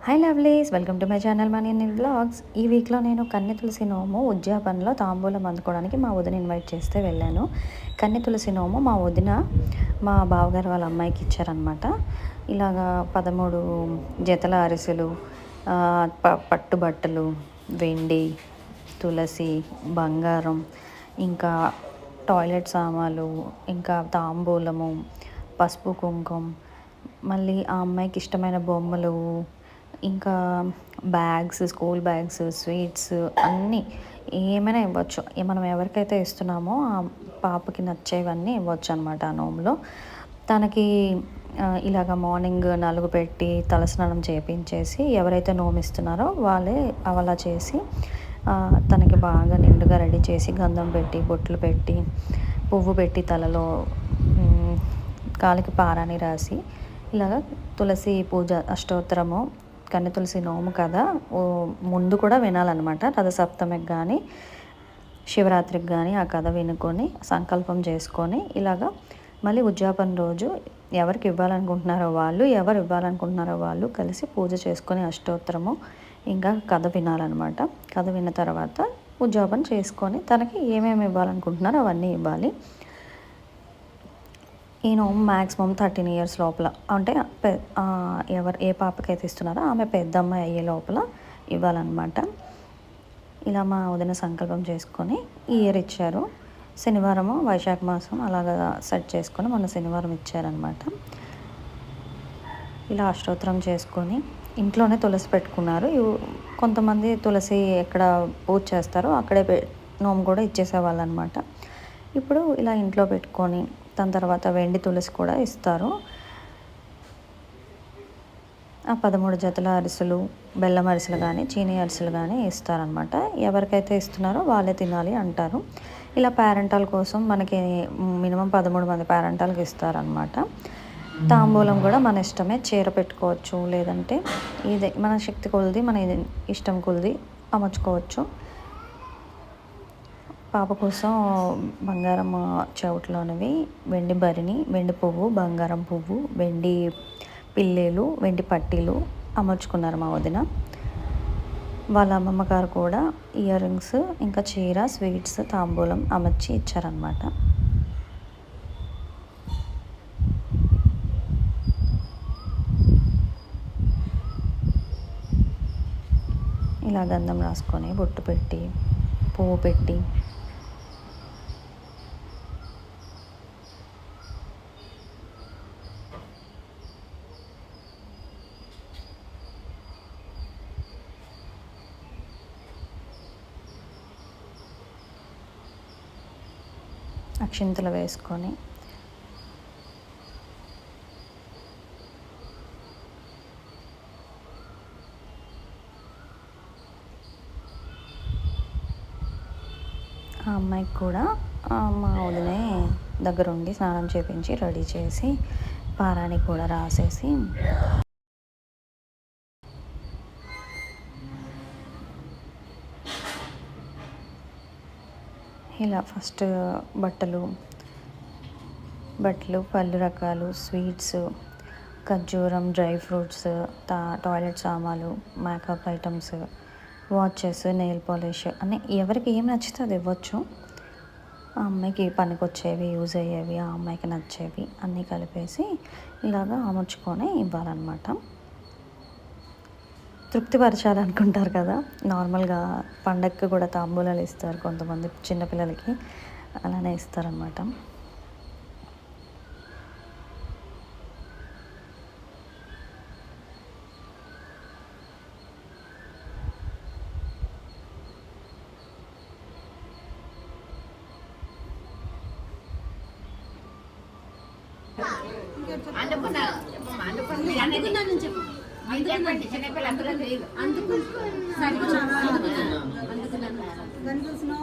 Hi lovelies, welcome to my channel money and vlogs. ఈ వీక్లో నేను కన్నె తులసి నోము ఉద్యాపనలో తాంబూలం అందుకోవడానికి మా వదిన ఇన్వైట్ చేస్తే వెళ్ళాను. కన్నె తులసి నోము మా వదిన మా బావగారు వాళ్ళ అమ్మాయికి ఇచ్చారనమాట. ఇలాగా 13 జతల అరిసెలు, పట్టుబట్టలు, వెండి, తులసి, బంగారం, ఇంకా టాయిలెట్ సామాన్లు, ఇంకా తాంబూలము, పసుపు కుంకుమ, మళ్ళీ ఆ అమ్మాయికి ఇష్టమైన బొమ్మలు, ఇంకా బ్యాగ్స్, స్కూల్ బ్యాగ్స్, స్వీట్స్ అన్నీ ఏమైనా ఇవ్వచ్చు. మనం ఎవరికైతే ఇస్తున్నామో ఆ పాపకి నచ్చేవన్నీ ఇవ్వచ్చు అనమాట. ఆ నోములో తనకి ఇలాగ మార్నింగ్ నలుగు పెట్టి తలస్నానం చేయించేసి ఎవరైతే నోమిస్తున్నారో వాళ్ళే అలా చేసి తనకి బాగా నిండుగా రెడీ చేసి గంధం పెట్టి, బొట్లు పెట్టి, పువ్వు పెట్టి, తలలో కాలికి పారాని రాసి ఇలాగ తులసి పూజ అష్టోత్తరము, కన్నె తులసి నోము కదా ముందు కూడా వినాలన్నమాట. రథసప్తమికి కానీ శివరాత్రికి కానీ ఆ కథ వినుకొని సంకల్పం చేసుకొని ఇలాగా మళ్ళీ ఉద్యాపన రోజు ఎవరికి ఇవ్వాలనుకుంటున్నారో వాళ్ళు, ఎవరు ఇవ్వాలనుకుంటున్నారో వాళ్ళు కలిసి పూజ చేసుకొని అష్టోత్తరము ఇంకా కథ వినాలన్నమాట. కథ విన్న తర్వాత ఉద్యాపన చేసుకొని తనకి ఏమేమి ఇవ్వాలనుకుంటున్నారో అవన్నీ ఇవ్వాలి. ఈ నోము మ్యాక్సిమం 13 ఇయర్స్ లోపల, అంటే ఏ పాపకైతే ఇస్తున్నారో ఆమె పెద్ద అమ్మాయి అయ్యే లోపల ఇవ్వాలన్నమాట. ఇలా మా వదిన సంకల్పం చేసుకొని ఈ ఇయర్ ఇచ్చారు. శనివారము వైశాఖ మాసం అలాగా సెట్ చేసుకొని మొన్న శనివారం ఇచ్చారనమాట. ఇలా అష్టోత్తరం చేసుకొని ఇంట్లోనే తులసి పెట్టుకున్నారు. కొంతమంది తులసి ఎక్కడ పూజ చేస్తారో అక్కడే నోము కూడా ఇచ్చేసేవాళ్ళు అనమాట. ఇప్పుడు ఇలా ఇంట్లో పెట్టుకొని దాని తర్వాత వెండి తులసి కూడా ఇస్తారు. ఆ 13 జతల అరిసెలు, బెల్లం అరిసెలు కానీ చీనీ అరిసెలు కానీ ఇస్తారనమాట. ఎవరికైతే ఇస్తున్నారో వాళ్ళే తినాలి అంటారు. ఇలా పేరెంటాల కోసం మనకి మినిమం 13 మంది పేరెంటాలకు ఇస్తారనమాట. తాంబూలం కూడా మన ఇష్టమే, చీర పెట్టుకోవచ్చు, లేదంటే ఇదే మన శక్తి కొలిది, మన ఇష్టం కొలిది అమర్చుకోవచ్చు. పాప కోసం బంగారం చెవుట్లోనివి, వెండి భరిణి, వెండి పువ్వు, బంగారం పువ్వు, వెండి పిల్లేలు, వెండి పట్టీలు అమర్చుకున్నారు మా వదిన. వాళ్ళ అమ్మమ్మ గారు కూడా ఇయర్ రింగ్స్, ఇంకా చీర, స్వీట్స్, తాంబూలం అమర్చి ఇచ్చారనమాట. ఇలా గంధం రాసుకొని బొట్టు పెట్టి పువ్వు పెట్టి అక్షింతలు వేసుకొని ఆ అమ్మాయికి కూడా మా వదినే దగ్గరుండి స్నానం చేపించి రెడీ చేసి పారాని కూడా రాసేసి ఇలా ఫస్ట్ బట్టలు, పళ్ళు రకాలు, స్వీట్స్, ఖర్జూరం, డ్రై ఫ్రూట్స్, టాయిలెట్ సామాన్లు, makeup items, watches, nail polish అన్నీ ఎవరికి ఏం నచ్చితే అది ఇవ్వచ్చు. ఆ అమ్మాయికి పనికొచ్చేవి, యూజ్ అయ్యేవి, ఆ అమ్మాయికి నచ్చేవి అన్నీ కలిపేసి ఇలాగా అమర్చుకొని ఇవ్వాలన్నమాట. తృప్తిపరచాలనుకుంటారు కదా, నార్మల్గా పండగకి కూడా తాంబూలాలు ఇస్తారు కొంతమంది చిన్నపిల్లలకి, అలానే ఇస్తారనమాట.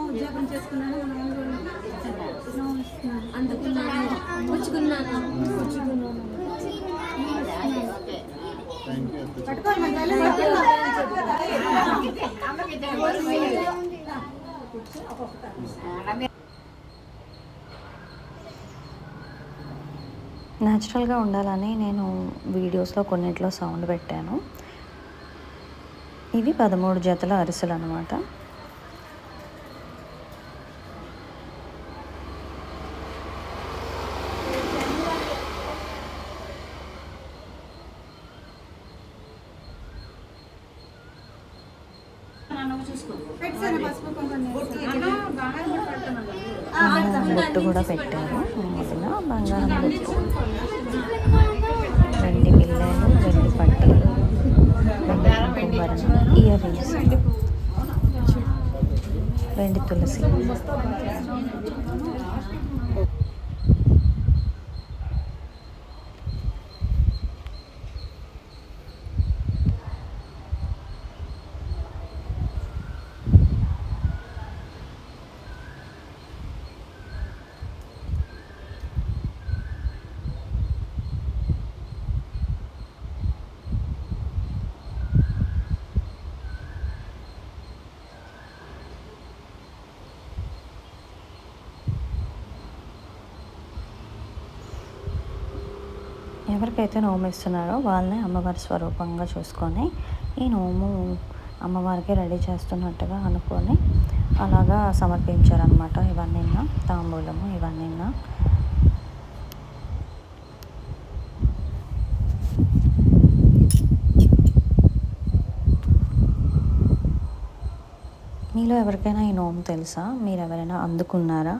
ఉద్యోగం చేసుకున్నాను, అందుకున్నాను, పుచ్చుకున్నాను. న్యాచురల్గా ఉండాలని నేను వీడియోస్లో కొన్నిట్లో సౌండ్ పెట్టాను. ఇవి 13 జతల అరిసెలు అనమాట. బొట్టు కూడా పెట్టారు. ఇలా బంగారం బొట్టు, వెండి బిళ్ళలు, వెండి పట్టీలు, వెండి కుంకుమరణం, ఇయర్ రింగ్స్, వెండి తులసి. ఎవరికైతే నోము ఇస్తున్నారో వాళ్ళని అమ్మవారి స్వరూపంగా చూసుకొని ఈ నోము అమ్మవారికి రెడీ చేస్తున్నట్టుగా అనుకొని అలాగా సమర్పించారనమాట. ఇవన్నీ తాంబూలము, ఇవన్నీ మీలో ఎవరికైనా ఈ నోము తెలుసా? మీరు ఎవరైనా అందుకున్నారా?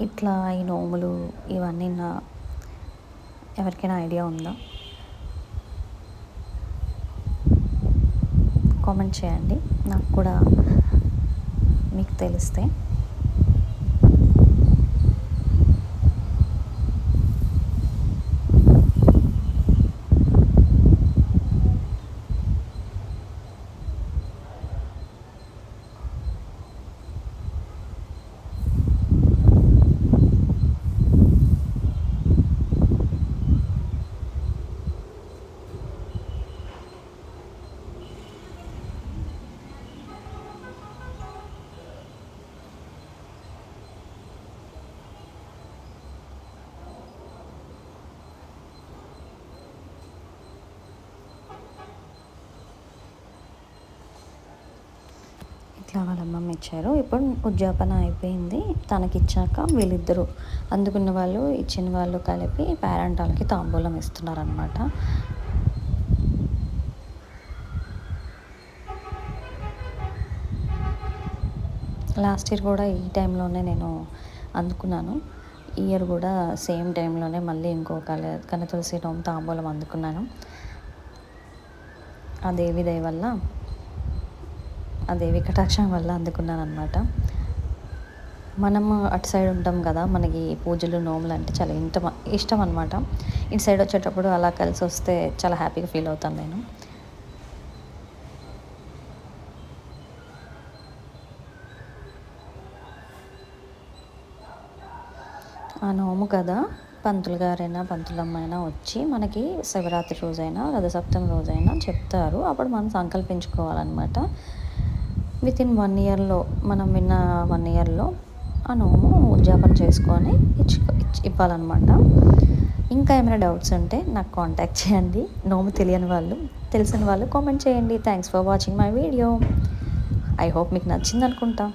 ఇట్లా ఈ నోములు ఇవన్నీ ఎవరికైనా ఐడియా ఉందా? కామెంట్ చేయండి, నాకు కూడా మీకు తెలిస్తే. ఇట్లా వాళ్ళ అమ్మమ్మ ఇచ్చారు. ఇప్పుడు ఉద్యాపన అయిపోయింది. తనకిచ్చాక వీళ్ళిద్దరూ అందుకున్న వాళ్ళు, ఇచ్చిన వాళ్ళు కలిపి పేరెంటాలకి తాంబూలం ఇస్తున్నారనమాట. లాస్ట్ ఇయర్ కూడా ఈ టైంలోనే నేను అందుకున్నాను. ఈ ఇయర్ కూడా సేమ్ టైంలోనే మళ్ళీ ఇంకో కనతులసి నోము తాంబూలం అందుకున్నాను. ఆ దేవి దయ వల్ల, ఆ దేవి కటాక్షం వల్ల అందుకున్నాను అనమాట. మనము అటు సైడ్ ఉంటాం కదా, మనకి పూజలు నోములు అంటే చాలా ఇష్టం అనమాట. ఇటు సైడ్ వచ్చేటప్పుడు అలా కలిసి వస్తే చాలా హ్యాపీగా ఫీల్ అవుతాను నేను. ఆ నోము కదా పంతులు గారైనా పంతులమ్మైనా వచ్చి మనకి శివరాత్రి రోజైనా రథసప్తమి రోజైనా చెప్తారు. అప్పుడు మనం సంకల్పించుకోవాలన్నమాట. వితిన్ 1 ఇయర్లో, మనం విన్న 1 ఇయర్లో ఆ నోము ఉద్యాపన చేసుకొని ఇవ్వాలన్నమాట. ఇంకా ఏమైనా డౌట్స్ ఉంటే నాకు కాంటాక్ట్ చేయండి. నోము తెలియని వాళ్ళు, తెలిసిన వాళ్ళు కామెంట్ చేయండి. Thanks for watching my video. I hope మీకు నచ్చింది అనుకుంటా.